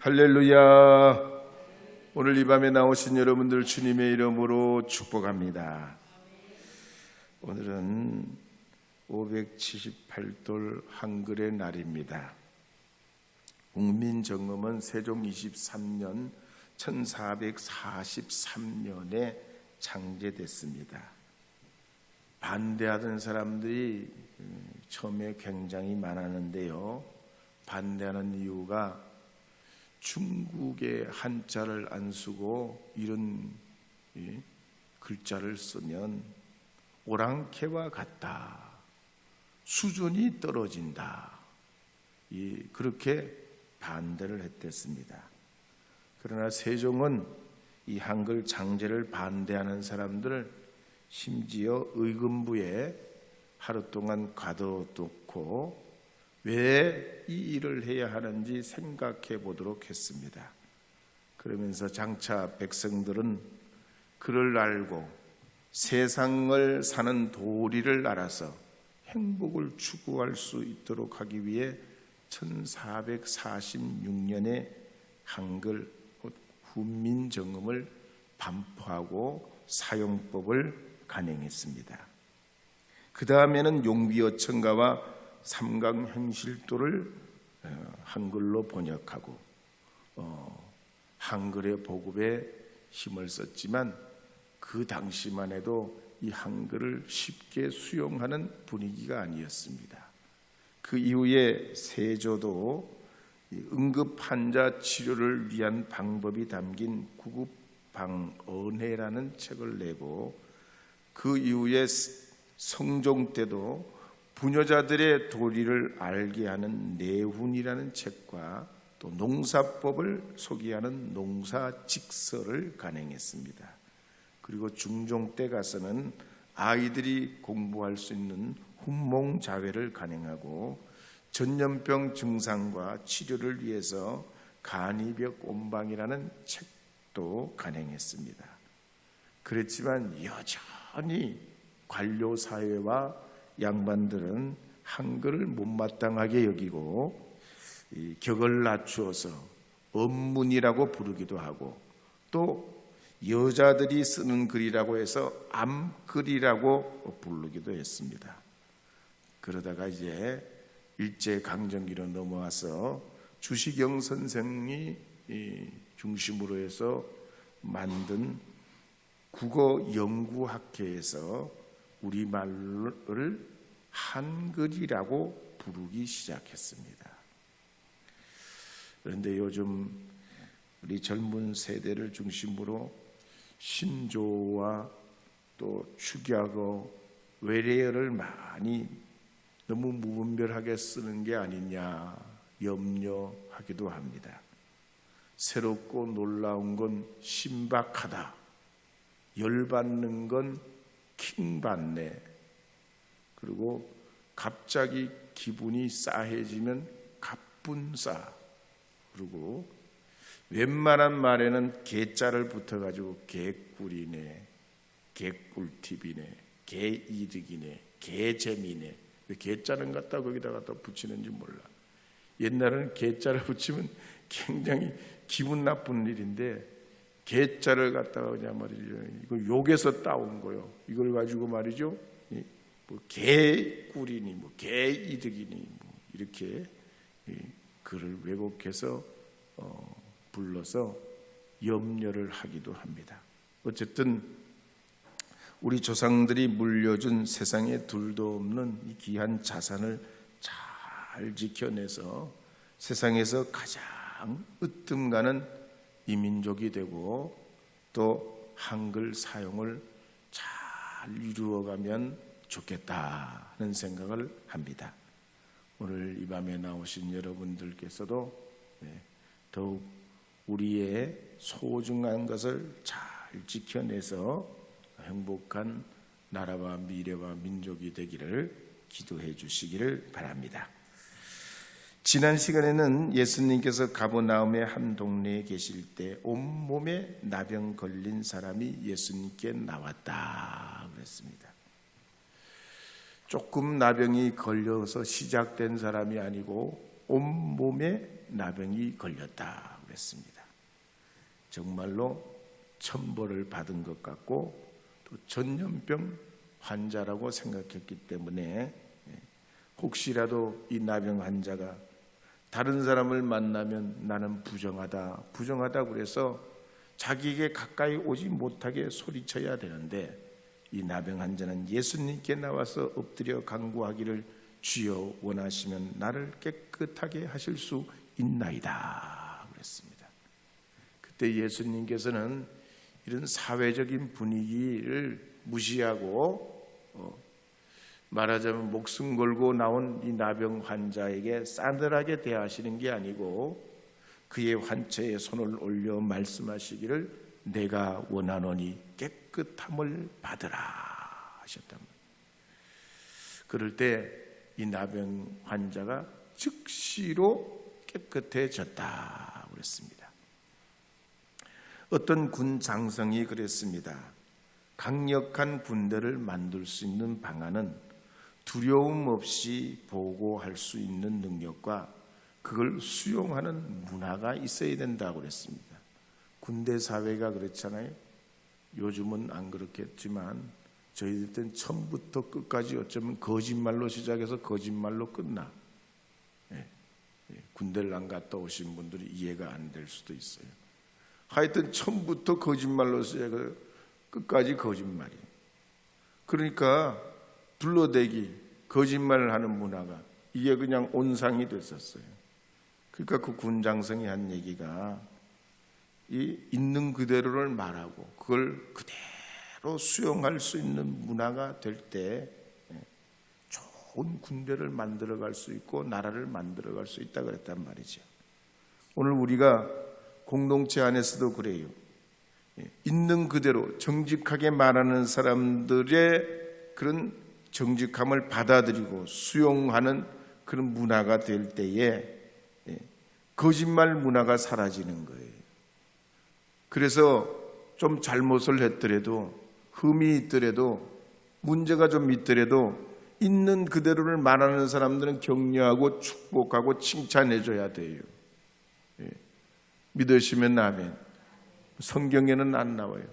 할렐루야. 오늘 이 밤에 나오신 여러분들 주님의 이름으로 축복합니다. 오늘은 578돌 한글의 날입니다. 국민정음은 세종 23년 1443년에 창제됐습니다. 반대하던 사람들이 처음에 굉장히 많았는데요, 반대하는 이유가 중국의 한자를 안 쓰고 이런 글자를 쓰면 오랑캐와 같다, 수준이 떨어진다, 그렇게 반대를 했댔습니다. 그러나 세종은 이 한글 창제를 반대하는 사람들을 심지어 의금부에 하루 동안 가둬놓고 왜 이 일을 해야 하는지 생각해 보도록 했습니다. 그러면서 장차 백성들은 그를 알고 세상을 사는 도리를 알아서 행복을 추구할 수 있도록 하기 위해 1446년에 한글 훈민정음을 반포하고 사용법을 간행했습니다. 그 다음에는 용비어천가와 삼강행실도를 한글로 번역하고 한글의 보급에 힘을 썼지만 그 당시만 해도 이 한글을 쉽게 수용하는 분위기가 아니었습니다. 그 이후에 세조도 응급 환자 치료를 위한 방법이 담긴 구급방언해라는 책을 내고, 그 이후에 성종 때도 부녀자들의 도리를 알게 하는 내훈이라는 책과 또 농사법을 소개하는 농사직서를 간행했습니다. 그리고 중종 때 가서는 아이들이 공부할 수 있는 훈몽자회를 간행하고 전염병 증상과 치료를 위해서 간이벽 온방이라는 책도 간행했습니다. 그렇지만 여전히 관료사회와 양반들은 한글을 못마땅하게 여기고 격을 낮추어서 언문이라고 부르기도 하고, 또 여자들이 쓰는 글이라고 해서 암글이라고 부르기도 했습니다. 그러다가 이제 일제강점기로 넘어와서 주시경 선생이 중심으로 해서 만든 국어연구학회에서 우리말을 한글이라고 부르기 시작했습니다. 그런데 요즘 우리 젊은 세대를 중심으로 신조어와 또 축약어, 외래어를 많이 너무 무분별하게 쓰는 게 아니냐 염려하기도 합니다. 새롭고 놀라운 건 신박하다, 열받는 건 킹받네, 그리고 갑자기 기분이 싸해지면 갑분싸, 그리고 웬만한 말에는 개자를 붙어가지고 개꿀이네, 개꿀팁이네, 개이득이네, 개재미네. 왜 개자는 갖다 거기다가 또 붙이는지 몰라. 옛날에는 개자를 붙이면 굉장히 기분 나쁜 일인데, 개자를 갖다가 그냥 말이죠, 이거 욕에서 따온 거요. 이걸 가지고 말이죠, 뭐 개꿀이니 뭐 개이득이니 뭐 이렇게 그를 왜곡해서 불러서 염려를 하기도 합니다. 어쨌든 우리 조상들이 물려준 세상에 둘도 없는 이 귀한 자산을 잘 지켜내서 세상에서 가장 으뜸가는 이민족이 되고 또 한글 사용을 잘 이루어가면 좋겠다는 생각을 합니다. 오늘 이 밤에 나오신 여러분들께서도 더욱 우리의 소중한 것을 잘 지켜내서 행복한 나라와 미래와 민족이 되기를 기도해 주시기를 바랍니다. 지난 시간에는 예수님께서 가버나움의 한 동네에 계실 때 온몸에 나병 걸린 사람이 예수님께 나왔다 그랬습니다. 조금 나병이 걸려서 시작된 사람이 아니고 온몸에 나병이 걸렸다 그랬습니다. 그랬습니다. 정말로 천벌을 받은 것 같고 또 전염병 환자라고 생각했기 때문에 혹시라도 이 나병 환자가 다른 사람을 만나면 나는 부정하다 그래서 자기에게 가까이 오지 못하게 소리쳐야 되는데 이 나병 환자는 예수님께 나와서 엎드려 간구하기를 주여 원하시면 나를 깨끗하게 하실 수 있나이다 그랬습니다. 그때 예수님께서는 이런 사회적인 분위기를 무시하고 말하자면 목숨 걸고 나온 이 나병 환자에게 싸늘하게 대하시는 게 아니고 그의 환처에 손을 올려 말씀하시기를 내가 원하노니 깨끗함을 받으라 하셨단 말이에요. 그럴 때 이 나병 환자가 즉시로 깨끗해졌다 그랬습니다. 어떤 군 장성이 그랬습니다. 강력한 군대를 만들 수 있는 방안은 두려움 없이 보고할 수 있는 능력과 그걸 수용하는 문화가 있어야 된다고 그랬습니다. 군대 사회가 그렇잖아요. 요즘은 안 그렇겠지만 저희들 때는 처음부터 끝까지 어쩌면 거짓말로 시작해서 거짓말로 끝나. 군대를 안 갔다 오신 분들이 이해가 안 될 수도 있어요. 하여튼 처음부터 거짓말로 시작해서 끝까지 거짓말이에요. 그러니까 둘러대기, 거짓말을 하는 문화가 이게 그냥 온상이 됐었어요. 그러니까 그 군장성이 한 얘기가 이 있는 그대로를 말하고 그걸 그대로 수용할 수 있는 문화가 될 때 좋은 군대를 만들어갈 수 있고 나라를 만들어갈 수 있다 그랬단 말이죠. 오늘 우리가 공동체 안에서도 그래요. 있는 그대로 정직하게 말하는 사람들의 그런 정직함을 받아들이고 수용하는 그런 문화가 될 때에 거짓말 문화가 사라지는 거예요. 그래서 좀 잘못을 했더라도 흠이 있더라도 문제가 좀 있더라도 있는 그대로를 말하는 사람들은 격려하고 축복하고 칭찬해 줘야 돼요. 믿으시면 아멘. 성경에는 안 나와요.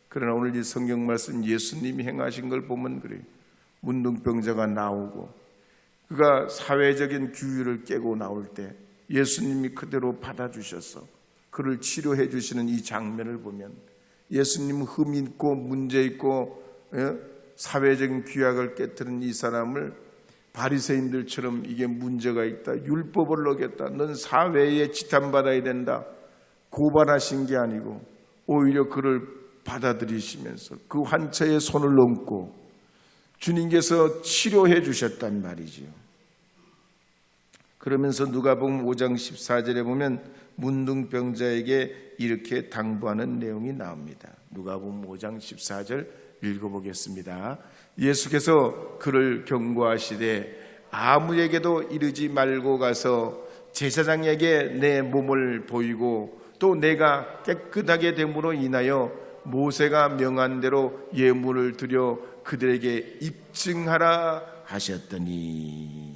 그러나 오늘 이 성경 말씀 예수님이 행하신 걸 보면 그래요. 문둥병자가 나오고 그가 사회적인 규율을 깨고 나올 때 예수님이 그대로 받아주셔서 그를 치료해 주시는 이 장면을 보면 예수님은 흠 있고 문제 있고 사회적인 규약을 깨뜨린 이 사람을 바리새인들처럼 이게 문제가 있다, 율법을 어겼다, 넌 사회에 지탄받아야 된다 고발하신 게 아니고 오히려 그를 받아들이시면서 그 환처에 손을 얹고 주님께서 치료해 주셨단 말이지요. 그러면서 누가복음 5장 14절에 보면 문둥병자에게 이렇게 당부하는 내용이 나옵니다. 누가복음 5장 14절 읽어보겠습니다. 예수께서 그를 경고하시되 아무에게도 이르지 말고 가서 제사장에게 내 몸을 보이고 또 내가 깨끗하게 됨으로 인하여 모세가 명한 대로 예물을 드려 그들에게 입증하라 하셨더니.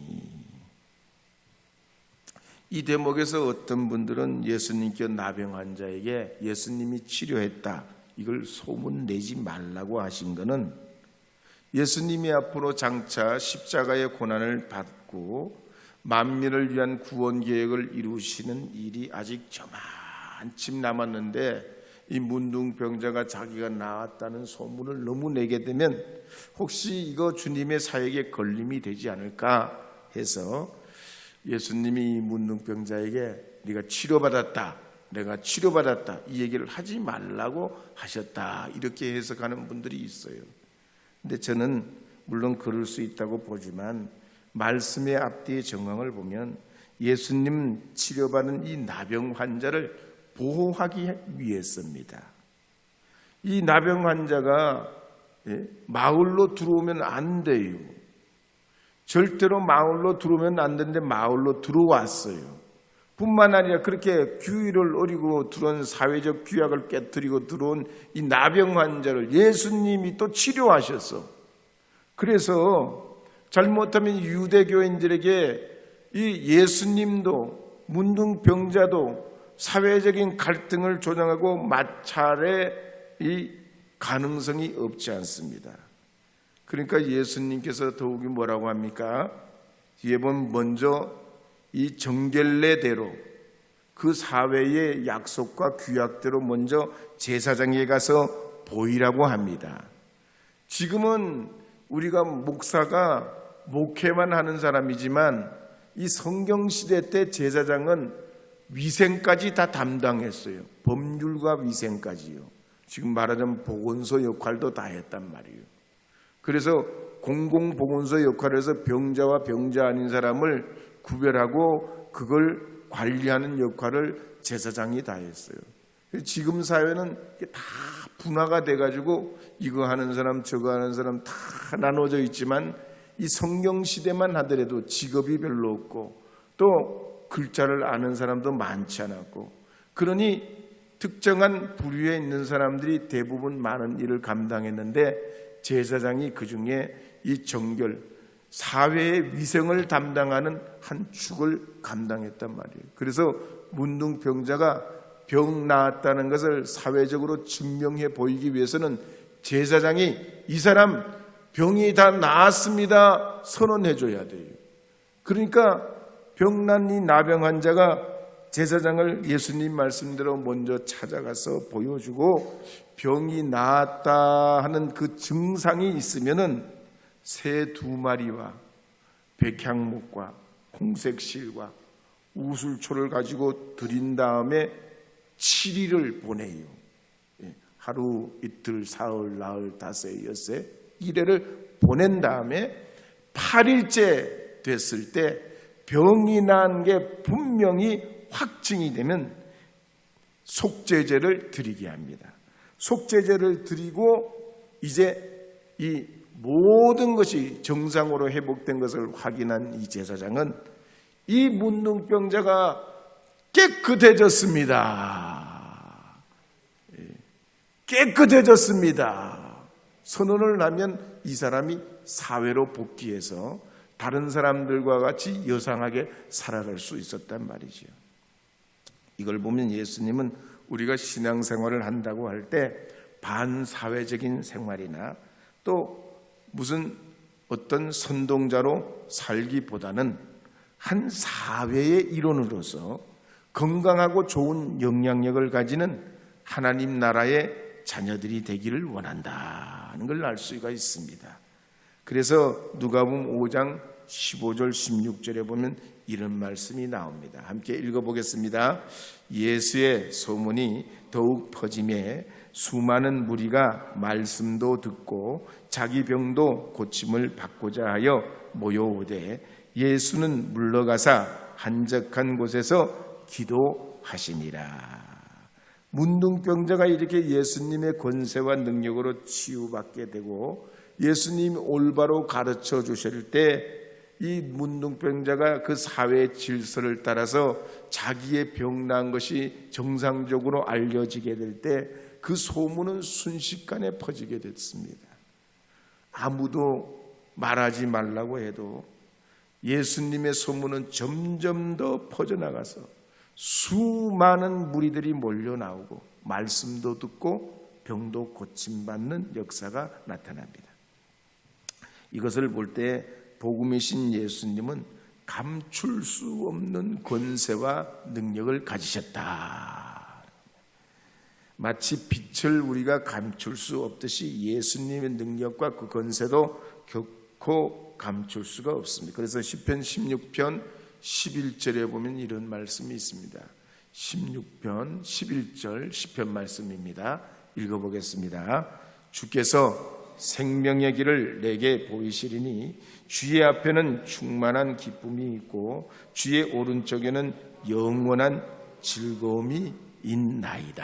이 대목에서 어떤 분들은 예수님께 나병 환자에게 예수님이 치료했다 이걸 소문 내지 말라고 하신 것은 예수님이 앞으로 장차 십자가의 고난을 받고 만민을 위한 구원 계획을 이루시는 일이 아직 저만침 남았는데 이 문둥병자가 자기가 나았다는 소문을 너무 내게 되면 혹시 이거 주님의 사역에 걸림이 되지 않을까 해서 예수님이 이 문둥병자에게 네가 치료받았다, 내가 치료받았다 이 얘기를 하지 말라고 하셨다 이렇게 해석하는 분들이 있어요. 근데 저는 물론 그럴 수 있다고 보지만 말씀의 앞뒤의 정황을 보면 예수님 치료받은 이 나병 환자를 보호하기 위해서입니다. 이 나병 환자가 마을로 들어오면 안 돼요. 절대로 마을로 들어오면 안 되는데 마을로 들어왔어요. 뿐만 아니라 그렇게 규율을 어기고 들어온 사회적 규약을 깨뜨리고 들어온 이 나병 환자를 예수님이 또 치료하셨어. 그래서 잘못하면 유대교인들에게 이 예수님도 문둥병자도 사회적인 갈등을 조장하고 마찰의 이 가능성이 없지 않습니다. 그러니까 예수님께서 더욱이 뭐라고 합니까? 뒤에 보면 먼저 이 정결례대로 그 사회의 약속과 규약대로 먼저 제사장에 가서 보이라고 합니다. 지금은 우리가 목사가 목회만 하는 사람이지만 이 성경시대 때 제사장은 위생까지 다 담당했어요. 법률과 위생까지요. 지금 말하자면 보건소 역할도 다 했단 말이에요. 그래서 공공보건소 역할을 해서 병자와 병자 아닌 사람을 구별하고 그걸 관리하는 역할을 제사장이 다 했어요. 지금 사회는 다 분화가 돼가지고 이거 하는 사람 저거 하는 사람 다 나눠져 있지만 이 성경시대만 하더라도 직업이 별로 없고 또 글자를 아는 사람도 많지 않았고, 그러니 특정한 부류에 있는 사람들이 대부분 많은 일을 감당했는데 제사장이 그중에 이 정결, 사회의 위생을 담당하는 한 축을 감당했단 말이에요. 그래서 문둥병자가 병 나았다는 것을 사회적으로 증명해 보이기 위해서는 제사장이 이 사람 병이 다 나았습니다 선언해 줘야 돼요. 그러니까 병난 이 나병 환자가 제사장을 예수님 말씀대로 먼저 찾아가서 보여주고 병이 나았다 하는 그 증상이 있으면은 새 2마리와 백향목과 홍색실과 우술초를 가지고 드린 다음에 7일을 보내요. 하루, 이틀, 사흘, 나흘, 닷새, 엿새 이래를 보낸 다음에 8일째 됐을 때 병이 난 게 분명히 확증이 되면 속죄제를 드리게 합니다. 속죄제를 드리고 이제 이 모든 것이 정상으로 회복된 것을 확인한 이 제사장은 이 문둥병자가 깨끗해졌습니다. 깨끗해졌습니다. 선언을 하면 이 사람이 사회로 복귀해서 다른 사람들과 같이 여상하게 살아갈 수 있었단 말이죠. 이걸 보면 예수님은 우리가 신앙생활을 한다고 할 때 반사회적인 생활이나 또 무슨 어떤 선동자로 살기보다는 한 사회의 일원으로서 건강하고 좋은 영향력을 가지는 하나님 나라의 자녀들이 되기를 원한다는 걸 알 수가 있습니다. 그래서 누가복음 5장 15절 16절에 보면 이런 말씀이 나옵니다. 함께 읽어보겠습니다. 예수의 소문이 더욱 퍼지매 수많은 무리가 말씀도 듣고 자기 병도 고침을 받고자 하여 모여오되 예수는 물러가사 한적한 곳에서 기도하시니라. 문둥병자가 이렇게 예수님의 권세와 능력으로 치유받게 되고 예수님이 올바로 가르쳐 주실 때 이 문둥병자가 그 사회의 질서를 따라서 자기의 병난 것이 정상적으로 알려지게 될 때 그 소문은 순식간에 퍼지게 됐습니다. 아무도 말하지 말라고 해도 예수님의 소문은 점점 더 퍼져나가서 수많은 무리들이 몰려 나오고 말씀도 듣고 병도 고침받는 역사가 나타납니다. 이것을 볼 때 복음이신 예수님은 감출 수 없는 권세와 능력을 가지셨다. 마치 빛을 우리가 감출 수 없듯이 예수님의 능력과 그 권세도 결코 감출 수가 없습니다. 그래서 시편 16편 11절에 보면 이런 말씀이 있습니다. 16편 11절 시편 말씀입니다. 읽어보겠습니다. 주께서 생명의 길을 내게 보이시리니 주의 앞에는 충만한 기쁨이 있고 주의 오른쪽에는 영원한 즐거움이 있나이다.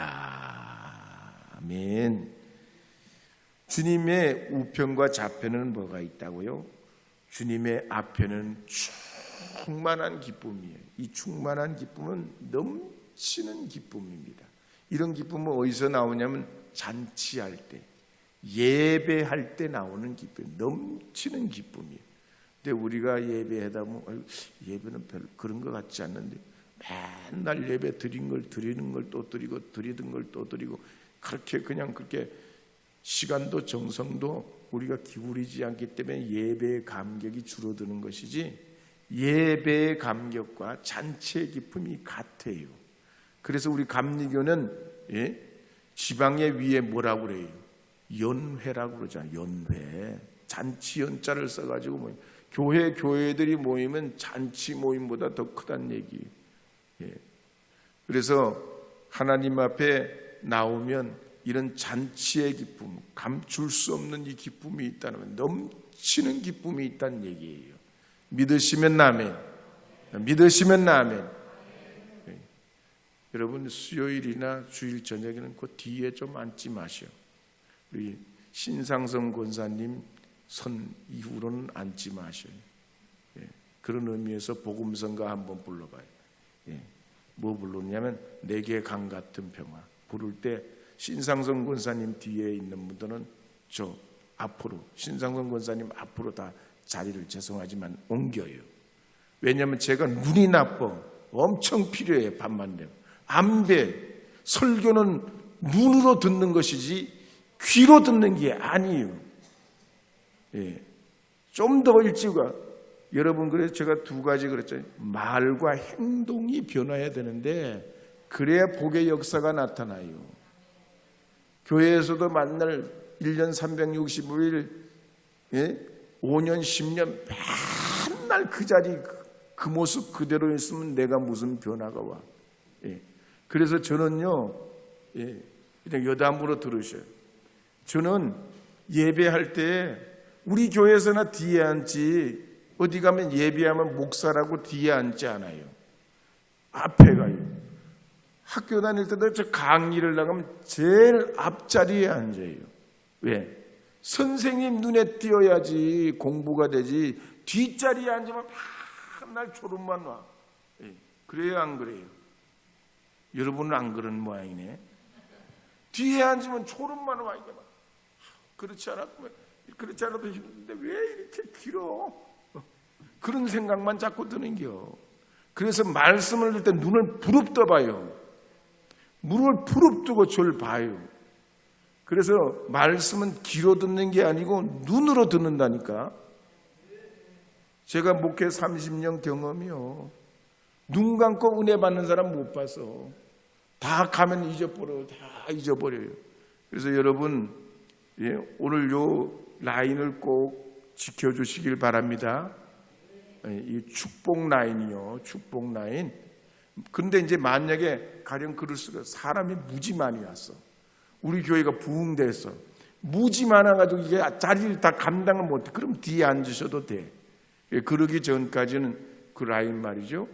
아멘. 주님의 우편과 좌편은 뭐가 있다고요? 주님의 앞에는 충만한 기쁨이에요. 이 충만한 기쁨은 넘치는 기쁨입니다. 이런 기쁨은 어디서 나오냐면 잔치할 때, 예배할 때 나오는 기쁨, 넘치는 기쁨이에요. 근데 우리가 예배하다 보면 예배는 별 그런 것 같지 않는데 맨날 예배 드린 걸 드리는 걸 또 드리고 드리던 걸 또 드리고 그렇게 시간도 정성도 우리가 기울이지 않기 때문에 예배의 감격이 줄어드는 것이지, 예배의 감격과 잔치의 기쁨이 같아요. 그래서 우리 감리교는 지방의 위에 뭐라고 그래요? 연회라고 그러잖아요. 연회. 잔치 연자를 써가지고 교회들이 모이면 잔치 모임보다 더 크다는 얘기예요. 그래서 하나님 앞에 나오면 이런 잔치의 기쁨, 감출 수 없는 이 기쁨이 있다는, 넘치는 기쁨이 있다는 얘기예요. 믿으시면 아멘. 믿으시면 아멘. 여러분, 수요일이나 주일 저녁에는 그 뒤에 좀 앉지 마시오. 우리 신상성 권사님 선 이후로는 앉지 마셔요. 그런 의미에서 복음성가 한번 불러봐요. 뭐 부르냐면 내게 강 같은 평화 부를 때 신상성 권사님 뒤에 있는 분들은 저 앞으로, 신상성 권사님 앞으로 다 자리를 죄송하지만 옮겨요. 왜냐하면 제가 눈이 나빠 엄청 필요해요. 밤만 되면 안 돼. 설교는 눈으로 듣는 것이지 귀로 듣는 게 아니에요. 좀 더 일찍 와. 여러분, 그래서 제가 두 가지 그랬잖아요. 말과 행동이 변화해야 되는데 그래야 복의 역사가 나타나요. 교회에서도 만날 1년 365일 5년 10년 맨날 그 자리 그 모습 그대로 있으면 내가 무슨 변화가 와. 그래서 저는요, 그냥 여담으로 들으셔요. 저는 예배할 때 우리 교회에서나 뒤에 앉지, 어디 가면 예배하면 목사라고 뒤에 앉지 않아요. 앞에 가요. 학교 다닐 때도 저 강의를 나가면 제일 앞자리에 앉아요. 왜? 선생님 눈에 띄어야지 공부가 되지, 뒷자리에 앉으면 맨날 졸음만 와. 그래요, 안 그래요? 여러분은 안 그런 모양이네. 뒤에 앉으면 졸음만 와. 이게 막 그렇지 않아도 힘든데 왜 이렇게 길어? 그런 생각만 자꾸 드는겨. 그래서 말씀을 들 때 눈을 부릅떠 봐요. 눈을 부릅뜨고 저를 봐요. 그래서 말씀은 귀로 듣는 게 아니고 눈으로 듣는다니까. 제가 목회 30년 경험이요. 눈 감고 은혜 받는 사람 못 봤어. 다 가면 잊어버려요. 다 잊어버려요. 그래서 여러분, 오늘 요 라인을 꼭 지켜주시길 바랍니다. 이 축복 라인이요. 축복 라인. 근데 이제 만약에 가령 그럴 수가, 사람이 무지 많이 왔어. 우리 교회가 부흥됐어. 무지 많아가지고 이게 자리를 다 감당을 못해. 그럼 뒤에 앉으셔도 돼. 그러기 전까지는 그 라인 말이죠.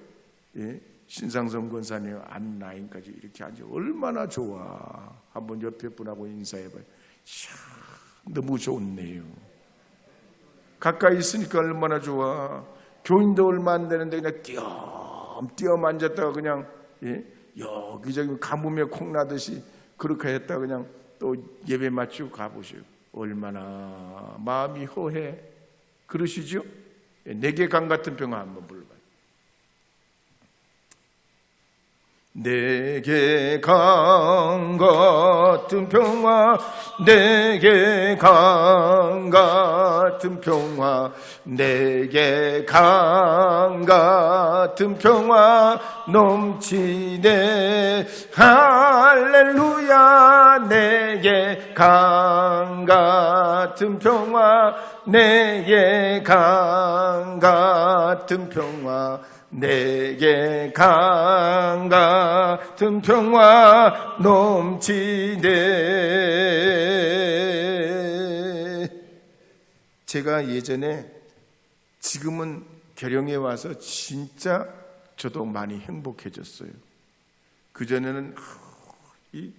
신상성 권사님 안 라인까지 이렇게 앉아. 얼마나 좋아. 한번 옆에 분하고 인사해봐요. 이야, 너무 좋네요. 가까이 있으니까 얼마나 좋아. 교인도 얼마 안 되는데 그냥 띄엄띄엄 앉았다가 그냥 여기저기 가뭄에 콩나듯이 그렇게 했다가 그냥 또 예배 마치고 가보시오. 얼마나 마음이 허해. 그러시죠? 내게 강 같은 평화 한번 불러봐요. 내게 강 같은 평화, 내게 강 같은 평화, 내게 강 같은 평화 넘치네. 할렐루야. 내게 강 같은 평화, 내게 강 같은 평화, 내게 강 같은 평화 넘치네. 제가 예전에, 지금은 계령에 와서 진짜 저도 많이 행복해졌어요. 그전에는 이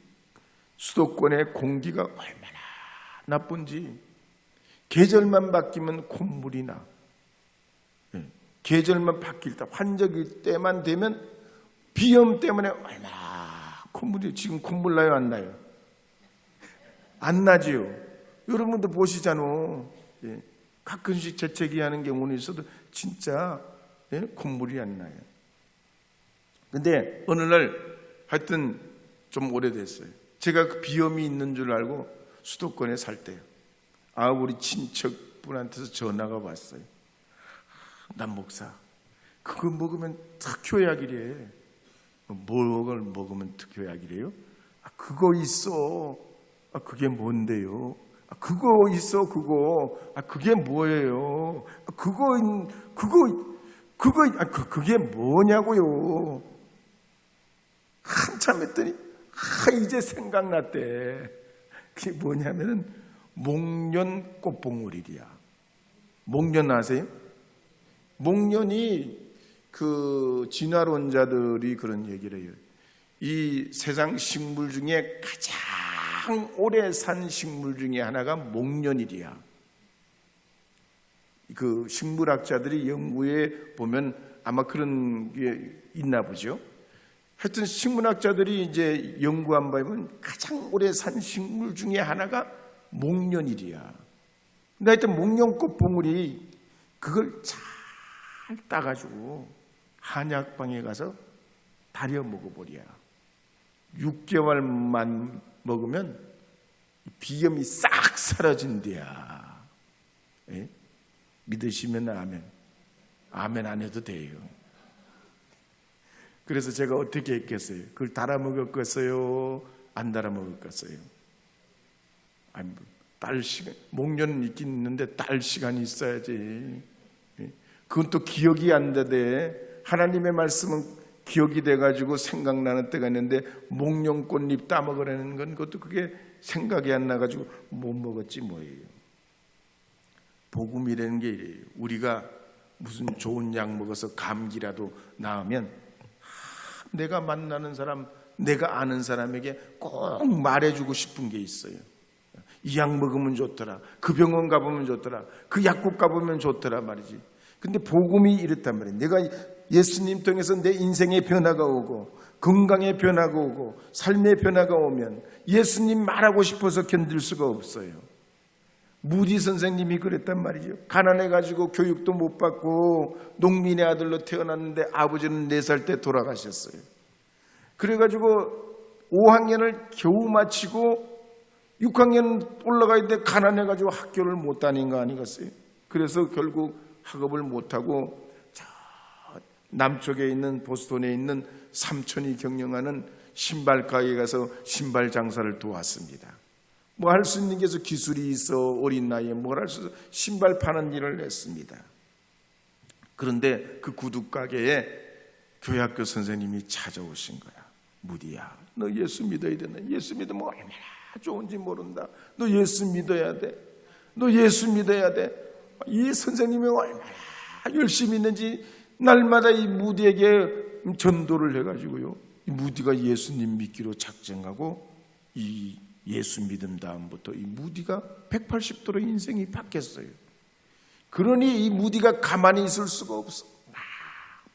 수도권의 공기가 얼마나 나쁜지, 계절만 바뀌면 콧물이 나. 계절만 바뀔 때, 환절기 때만 되면 비염 때문에 얼마나 콧물이, 지금 콧물 나요, 안 나요? 안 나지요. 여러분도 보시잖아. 가끔씩 재채기 하는 경우는 있어도 진짜 콧물이 안 나요. 근데 어느 날 하여튼 좀 오래됐어요. 제가 그 비염이 있는 줄 알고 수도권에 살 때요. 우리 친척분한테서 전화가 왔어요. 난 목사, 그거 먹으면 특효약이래. 뭘 먹으면 특효약이래요? 그거 있어. 그게 뭔데요? 그거 있어, 그거. 그게 뭐예요? 그게 뭐냐고요? 한참 했더니 이제 생각났대. 그게 뭐냐면은 목련 꽃봉오리야. 목련 아세요? 목련이 그 진화론자들이 그런 얘기를 해요. 이 세상 식물 중에 가장 오래 산 식물 중에 하나가 목련이야. 그 식물학자들이 연구해 보면 아마 그런 게 있나 보죠. 하여튼 식물학자들이 이제 연구한 바에 보면 가장 오래 산 식물 중에 하나가 목련이야. 근데 하여튼 목련꽃 봉우리 그걸 잘 따가지고 한약방에 가서 다려 먹어보랴. 6개월만 먹으면 비염이 싹 사라진대야. 예? 믿으시면 아멘. 아멘 안 해도 돼요. 그래서 제가 어떻게 했겠어요? 그걸 달아 먹었겠어요? 안 달아 먹었겠어요? 아니, 딸 시간, 목련은 있긴 있는데 딸 시간이 있어야지. 그건 또 기억이 안 되대. 하나님의 말씀은 기억이 돼가지고 생각나는 때가 있는데 목련꽃잎 따먹으라는 건 그것도 그게 생각이 안 나가지고 못 먹었지 뭐예요. 복음이라는 게 이래요. 우리가 무슨 좋은 약 먹어서 감기라도 나으면 내가 만나는 사람, 내가 아는 사람에게 꼭 말해주고 싶은 게 있어요. 이 약 먹으면 좋더라. 그 병원 가보면 좋더라. 그 약국 가보면 좋더라 말이지. 근데 복음이 이렇단 말이에요. 내가 예수님 통해서 내 인생의 변화가 오고 건강의 변화가 오고 삶의 변화가 오면 예수님 말하고 싶어서 견딜 수가 없어요. 무디 선생님이 그랬단 말이죠. 가난해가지고 교육도 못 받고 농민의 아들로 태어났는데 아버지는 4살 때 돌아가셨어요. 그래가지고 5학년을 겨우 마치고 6학년 올라가는데 가난해가지고 학교를 못 다닌 거 아니겠어요? 그래서 결국 학업을 못하고 저 남쪽에 있는 보스턴에 있는 삼촌이 경영하는 신발 가게에 가서 신발 장사를 도왔습니다. 뭐 할 수 있는 게 기술이 있어 어린 나이에 뭘 할 수 있어 신발 파는 일을 했습니다. 그런데 그 구두 가게에 교회학교 선생님이 찾아오신 거야. 무디야, 너 예수 믿어야 된다. 예수 믿으면 얼마나 좋은지 모른다. 너 예수 믿어야 돼. 너 예수 믿어야 돼. 이 선생님이 얼마나 열심히 있는지 날마다 이 무디에게 전도를 해가지고요. 이 무디가 예수님 믿기로 작정하고 이 예수 믿음 다음부터 이 무디가 180도로 인생이 바뀌었어요. 그러니 이 무디가 가만히 있을 수가 없어.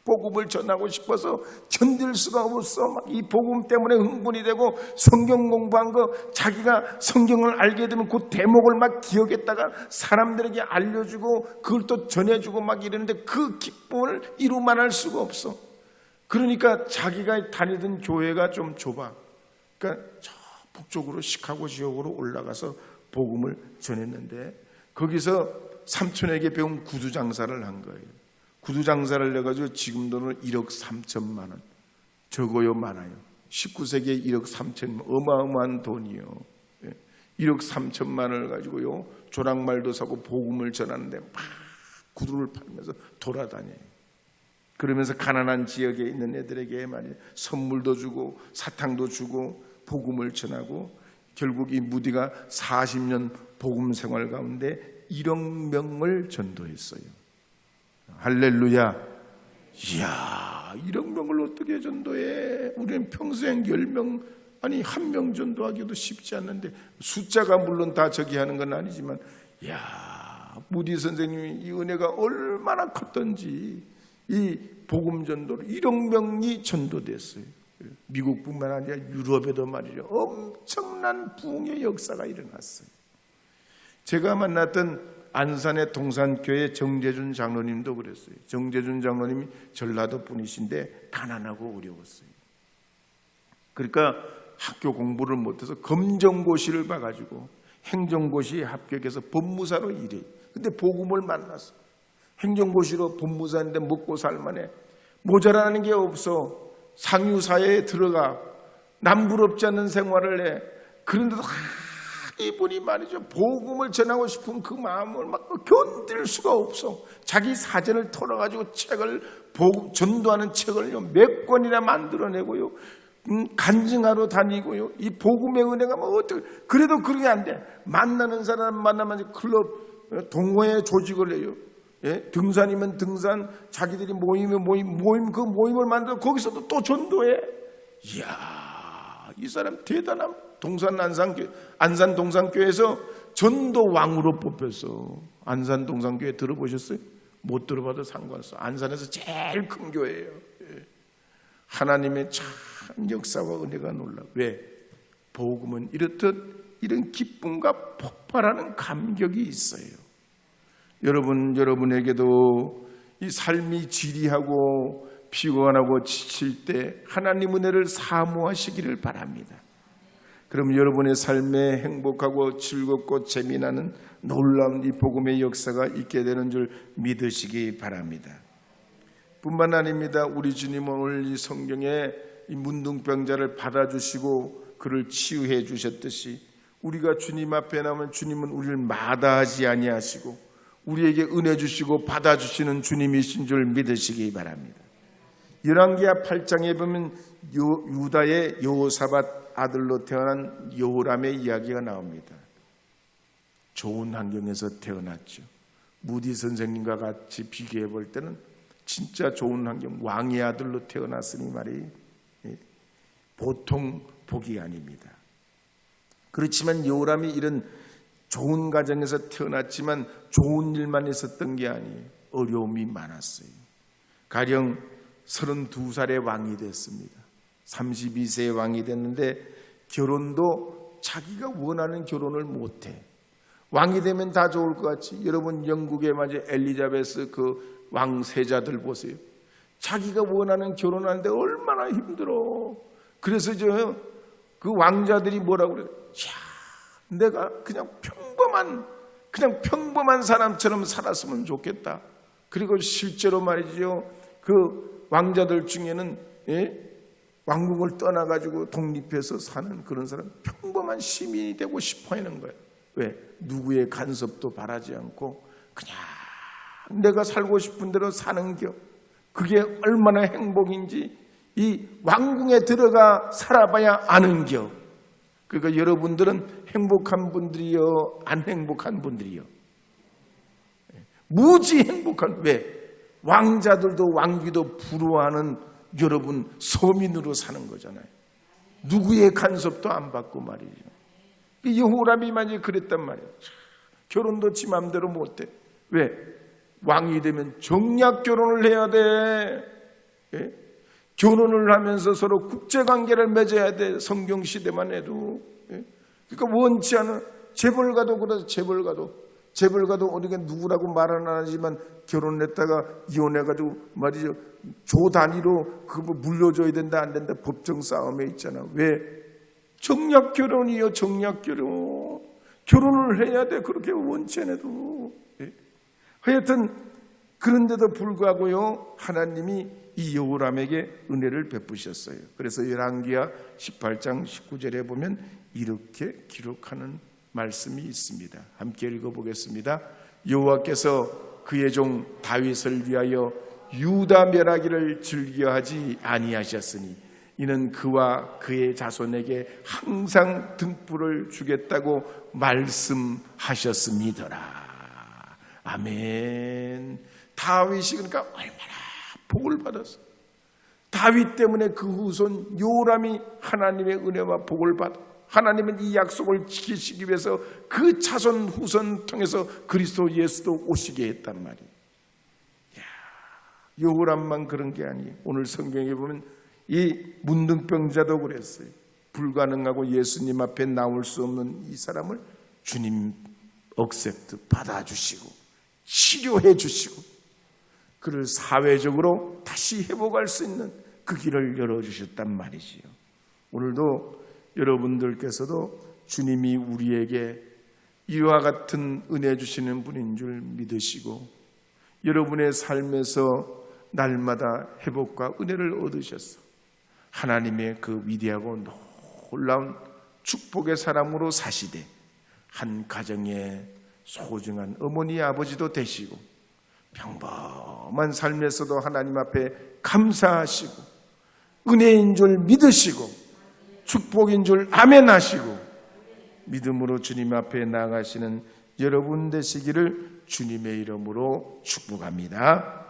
복음을 전하고 싶어서 견딜 수가 없어. 막 이 복음 때문에 흥분이 되고 성경 공부한 거 자기가 성경을 알게 되면 그 대목을 막 기억했다가 사람들에게 알려주고 그걸 또 전해주고 막 이러는데 그 기쁨을 이루만할 수가 없어. 그러니까 자기가 다니던 교회가 좀 좁아. 그러니까 저 북쪽으로 시카고 지역으로 올라가서 복음을 전했는데 거기서 삼촌에게 배운 구두 장사를 한 거예요. 구두 장사를 해가지고 지금 돈으로 1억 3천만 원. 적어요, 많아요. 19세기에 1억 3천만 원. 어마어마한 돈이요. 1억 3천만 원을 가지고요. 조랑말도 사고 복음을 전하는데 막 구두를 팔면서 돌아다녀요. 그러면서 가난한 지역에 있는 애들에게 말이에요. 선물도 주고 사탕도 주고 복음을 전하고 결국 이 무디가 40년 복음 생활 가운데 1억 명을 전도했어요. 할렐루야. 이야, 1억 명을 어떻게 전도해? 우리는 평생 10명, 아니 1명 전도하기도 쉽지 않는데 숫자가 물론 다 저기 하는 건 아니지만 이야, 무디 선생님이 이 은혜가 얼마나 컸던지 이 복음 전도로 1억 명이 전도됐어요. 미국뿐만 아니라 유럽에도 말이죠. 엄청난 부흥의 역사가 일어났어요. 제가 만났던 안산의 동산교회 정재준 장로님도 그랬어요. 정재준 장로님이 전라도 분이신데 가난하고 어려웠어요. 그러니까 학교 공부를 못해서 검정고시를 봐가지고 행정고시에 합격해서 법무사로 일해요. 근데 복음을 만났어. 행정고시로 법무사인데 먹고 살만해. 모자라는 게 없어. 상류사회에 들어가 남부럽지 않은 생활을 해. 그런데도 이분이 말이죠, 복음을 전하고 싶은 그 마음을 막 견딜 수가 없어. 자기 사전을 털어가지고 책을 전도하는 책을 몇 권이나 만들어내고요, 간증하러 다니고요. 이 복음의 은혜가 뭐 어떻게, 그래도 그게 안 돼. 만나는 사람 만나면 클럽 동호회 조직을 해요. 예? 등산이면 등산, 자기들이 모이면 모임, 그 모임을 만들어 거기서도 또 전도해. 이야, 이 사람 대단함. 안산 동산교회에서 전도 왕으로 뽑혔어. 안산 동산교회 들어보셨어요? 못 들어봐도 상관없어. 안산에서 제일 큰 교회예요. 예. 하나님의 참 역사와 은혜가 놀라. 왜? 복음은 이렇듯 이런 기쁨과 폭발하는 감격이 있어요. 여러분에게도 이 삶이 지리하고 피곤하고 지칠 때 하나님 은혜를 사모하시기를 바랍니다. 그럼 여러분의 삶에 행복하고 즐겁고 재미나는 놀라운 이 복음의 역사가 있게 되는 줄 믿으시기 바랍니다. 뿐만 아닙니다. 우리 주님은 오늘 이 성경에 이 문둥병자를 받아주시고 그를 치유해 주셨듯이 우리가 주님 앞에 나오면 주님은 우리를 마다하지 아니하시고 우리에게 은혜 주시고 받아주시는 주님이신 줄 믿으시기 바랍니다. 열왕기하 8장에 보면 유다의 여호사밧 아들로 태어난 여호람의 이야기가 나옵니다. 좋은 환경에서 태어났죠. 무디 선생님과 같이 비교해 볼 때는 진짜 좋은 환경, 왕의 아들로 태어났으니 말이 보통 복이 아닙니다. 그렇지만 여호람이 이런 좋은 가정에서 태어났지만 좋은 일만 있었던 게 아니에요. 어려움이 많았어요. 가령 32살에 왕이 됐습니다. 32세에 왕이 됐는데 결혼도 자기가 원하는 결혼을 못해. 왕이 되면 다 좋을 것 같이. 여러분 영국의 엘리자베스 그 왕세자들 보세요. 자기가 원하는 결혼하는데 얼마나 힘들어. 그래서 그 왕자들이 뭐라고 그래요? 내가 그냥 평범한 사람처럼 살았으면 좋겠다. 그리고 실제로 말이죠, 그 왕자들 중에는 왕국을 떠나가지고 독립해서 사는 그런 사람, 평범한 시민이 되고 싶어 하는 거예요. 왜? 누구의 간섭도 바라지 않고 그냥 내가 살고 싶은 대로 사는 겨. 그게 얼마나 행복인지 이 왕궁에 들어가 살아봐야 아는 겨. 그러니까 여러분들은 행복한 분들이요, 안 행복한 분들이요? 무지 행복한, 왜? 왕자들도 왕비도 부러워하는 여러분 서민으로 사는 거잖아요. 누구의 간섭도 안 받고 말이죠. 여호람이 만약에 그랬단 말이에요. 결혼도 지 맘대로 못해. 왜? 왕이 되면 정략 결혼을 해야 돼. 예? 결혼을 하면서 서로 국제관계를 맺어야 돼. 성경시대만 해도. 예? 그러니까 원치 않은 재벌가도 그래서 재벌가도 우리가 누구라고 말은 안 하지만 결혼했다가 이혼해가지고 말이죠, 조 단위로 그거 물려줘야 된다 안 된다 법정 싸움에 있잖아. 왜? 정략 결혼이요. 정략 결혼. 결혼을 해야 돼. 그렇게 원치 않아도. 예? 하여튼 그런데도 불구하고요, 하나님이 이 여호람에게 은혜를 베푸셨어요. 그래서 열왕기하 18장 19절에 보면 이렇게 기록하는 말씀이 있습니다. 함께 읽어보겠습니다. 여호와께서 그의 종 다윗을 위하여 유다 멸하기를 즐겨하지 아니하셨으니 이는 그와 그의 자손에게 항상 등불을 주겠다고 말씀하셨음이더라. 아멘. 다윗이 그러니까 얼마나 복을 받았어. 다윗 때문에 그 후손 요람이 하나님의 은혜와 복을 받아. 하나님은 이 약속을 지키시기 위해서 그 자손 후손 통해서 그리스도 예수도 오시게 했단 말이에요. 여호람만 그런 게 아니에요. 오늘 성경에 보면 이 문둥병자도 그랬어요. 불가능하고 예수님 앞에 나올 수 없는 이 사람을 주님 억셉트 받아주시고 치료해 주시고 그를 사회적으로 다시 회복할 수 있는 그 길을 열어주셨단 말이지요. 오늘도 여러분들께서도 주님이 우리에게 이와 같은 은혜 주시는 분인 줄 믿으시고 여러분의 삶에서 날마다 회복과 은혜를 얻으셔서 하나님의 그 위대하고 놀라운 축복의 사람으로 사시되 한 가정의 소중한 어머니 아버지도 되시고 평범한 삶에서도 하나님 앞에 감사하시고 은혜인 줄 믿으시고 축복인 줄 아멘하시고 믿음으로 주님 앞에 나아가시는 여러분 되시기를 주님의 이름으로 축복합니다.